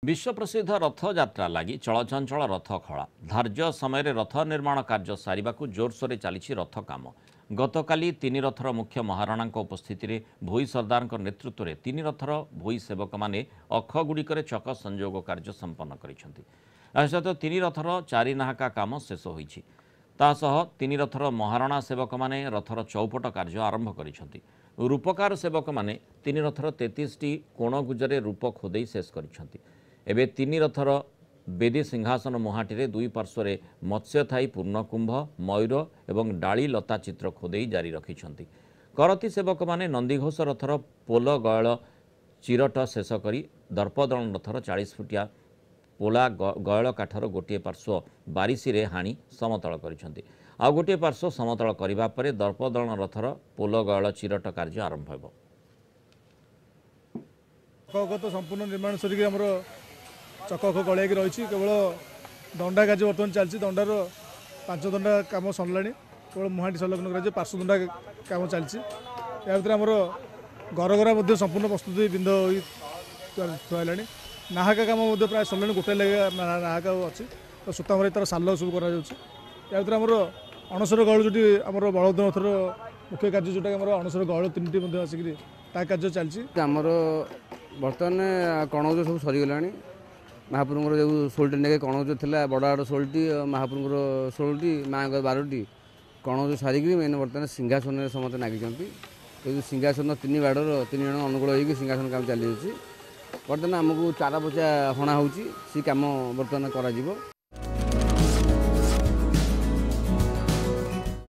विश्व प्रसिद्ध रथ यात्रा लगी चलचंचल रथ खला धार्य समय रथ निर्माण कार्य सारिबा जोरसोर चली रथ काम गतकाली तीन रथर मुख्य महाराणा उपस्थित भोई सरदार नेतृत्व में तीन रथर भोई सेवक मैंने अखगुड़िकर चक संयोग कार्य संपन्न कर तीन रथर चारि नाहका काम शेष होईछि। तासह तीन रथर महाराणा सेवक मैंने रथर चौपट कार्य आरंभ कर रूपकार सेवक मैंने तीन रथर 33टी कोण गुजरे रूप खोदे शेष कर एबे तीन रथर बेदी सिंहासन मुहाटी दुई पार्श्व मत्स्य थाई पूर्णकुंभ मयूर एवं डाली लता चित्र खोदे जारी रखिंट करती सेवक मैंने नंदीघोष रथर पोल गयल चिरट शेष कर दर्पदलन रथर 40 फुटिया पोला गयल काठर गोटे पार्श्व बारिशी हाणी समतल कर गोटे पार्श्व समतल करने पर दर्पदलन रथर पोल गयल चिरट कार्य आरंभ हो संपूर्ण निर्माण सर चक गलिया रही केवल दंडा कार्य बर्तमान चलती दंडार 5 दंडा कम सरला केवल मुहाटी संलग्न कर पार्श्व दंडा कम चलती या भर आमर गरगरा संपूर्ण प्रस्तुति बिंद थुआला नाहका कम प्राय सरला गोटे लगे नाहका अच्छी तो सूता मरी तार साल सब कर आमर अणसर गहल जो आम बलद रथर मुख्य कार्य जोटा आम अणसर गहल 3टी आसिक कार्य चलती आमर बर्तमान कणज सब सरीगला महाप्रभुर जो 16टी लेखे कणज था बड़ बड़ 16टी महाप्रभुर 16टी माँ 12टी कणज सारिक मेन बर्तमान सिंहासन समस्त नागिंट सिंहासन 3 बाड़र 3 जन अनुकूल होगी सिंहासन काम चली बर्तमान आमको चारा पचा हणा हो कम बर्तमान कर।